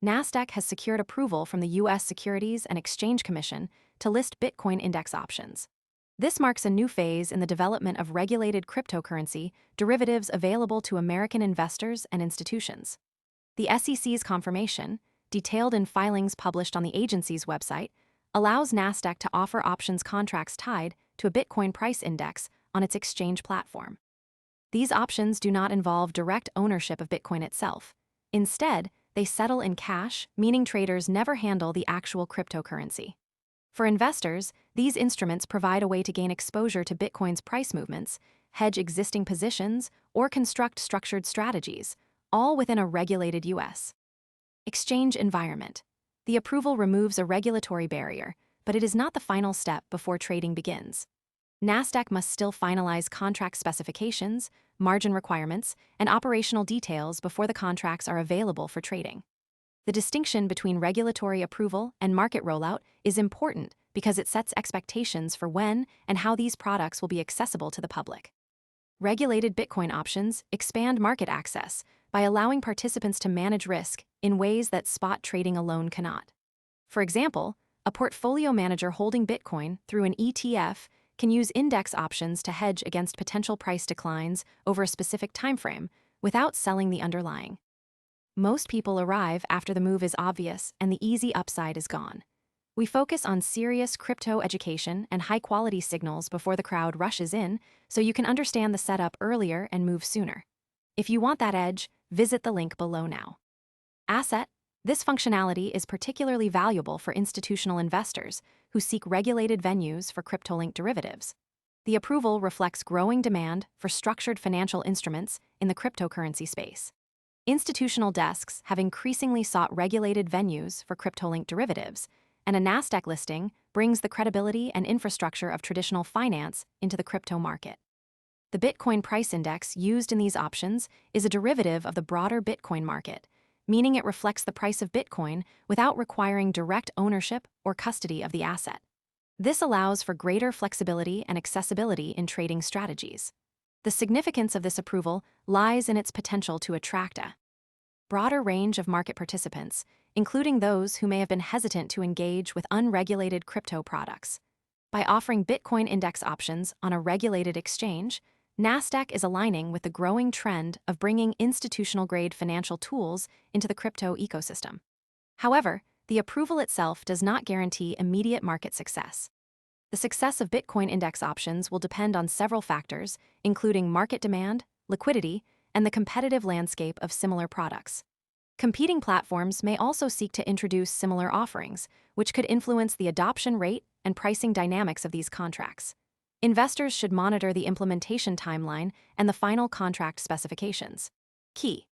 Nasdaq has secured approval from the U.S. Securities and Exchange Commission to list Bitcoin index options. This marks a new phase in the development of regulated cryptocurrency derivatives available to American investors and institutions. The SEC's confirmation, detailed in filings published on the agency's website, allows Nasdaq to offer options contracts tied to a Bitcoin price index on its exchange platform. These options do not involve direct ownership of Bitcoin itself. Instead, they settle in cash, meaning traders never handle the actual cryptocurrency. For investors, these instruments provide a way to gain exposure to Bitcoin's price movements, hedge existing positions, or construct structured strategies, all within a regulated U.S. exchange environment. The approval removes a regulatory barrier, but it is not the final step before trading begins. Nasdaq must still finalize contract specifications, margin requirements, and operational details before the contracts are available for trading. The distinction between regulatory approval and market rollout is important because it sets expectations for when and how these products will be accessible to the public. Regulated Bitcoin options expand market access by allowing participants to manage risk in ways that spot trading alone cannot. For example, a portfolio manager holding Bitcoin through an ETF can use index options to hedge against potential price declines over a specific timeframe without selling the underlying. Most people arrive after the move is obvious and the easy upside is gone. We focus on serious crypto education and high-quality signals before the crowd rushes in, so you can understand the setup earlier and move sooner. If you want that edge, visit the link below now. Asset. This functionality is particularly valuable for institutional investors who seek regulated venues for crypto-linked derivatives. The approval reflects growing demand for structured financial instruments in the cryptocurrency space. Institutional desks have increasingly sought regulated venues for crypto-linked derivatives, and a Nasdaq listing brings the credibility and infrastructure of traditional finance into the crypto market. The Bitcoin price index used in these options is a derivative of the broader Bitcoin market, meaning it reflects the price of Bitcoin without requiring direct ownership or custody of the asset. This allows for greater flexibility and accessibility in trading strategies. The significance of this approval lies in its potential to attract a broader range of market participants, including those who may have been hesitant to engage with unregulated crypto products. By offering Bitcoin index options on a regulated exchange, Nasdaq is aligning with the growing trend of bringing institutional-grade financial tools into the crypto ecosystem. However, the approval itself does not guarantee immediate market success. The success of Bitcoin index options will depend on several factors, including market demand, liquidity, and the competitive landscape of similar products. Competing platforms may also seek to introduce similar offerings, which could influence the adoption rate and pricing dynamics of these contracts. Investors should monitor the implementation timeline and the final contract specifications. Key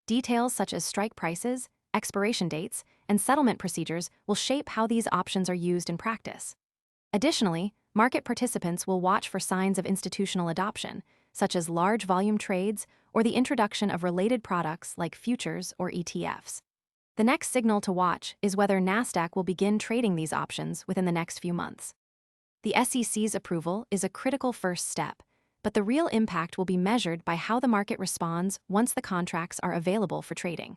details such as strike prices, expiration dates, and settlement procedures will shape how these options are used in practice. Additionally, market participants will watch for signs of institutional adoption, such as large volume trades or the introduction of related products like futures or ETFs. The next signal to watch is whether Nasdaq will begin trading these options within the next few months. The SEC's approval is a critical first step, but the real impact will be measured by how the market responds once the contracts are available for trading.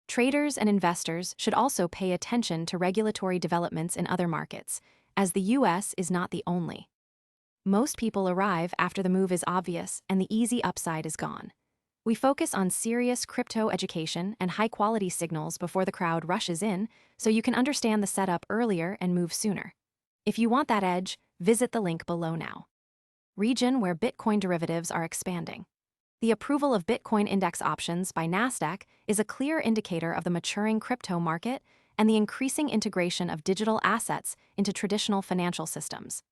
Traders and investors should also pay attention to regulatory developments in other markets, as the U.S. is not the only. Most people arrive after the move is obvious and the easy upside is gone. We focus on serious crypto education and high-quality signals before the crowd rushes in, so you can understand the setup earlier and move sooner. If you want that edge, visit the link below now. Region where Bitcoin derivatives are expanding. The approval of Bitcoin index options by Nasdaq is a clear indicator of the maturing crypto market and the increasing integration of digital assets into traditional financial systems.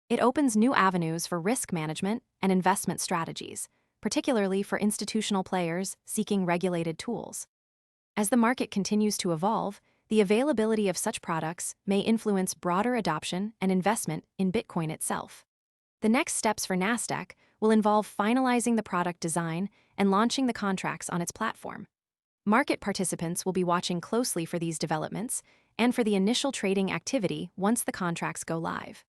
It opens new avenues for risk management and investment strategies, particularly for institutional players seeking regulated tools. As the market continues to evolve, the availability of such products may influence broader adoption and investment in Bitcoin itself. The next steps for Nasdaq will involve finalizing the product design and launching the contracts on its platform. Market participants will be watching closely for these developments and for the initial trading activity once the contracts go live.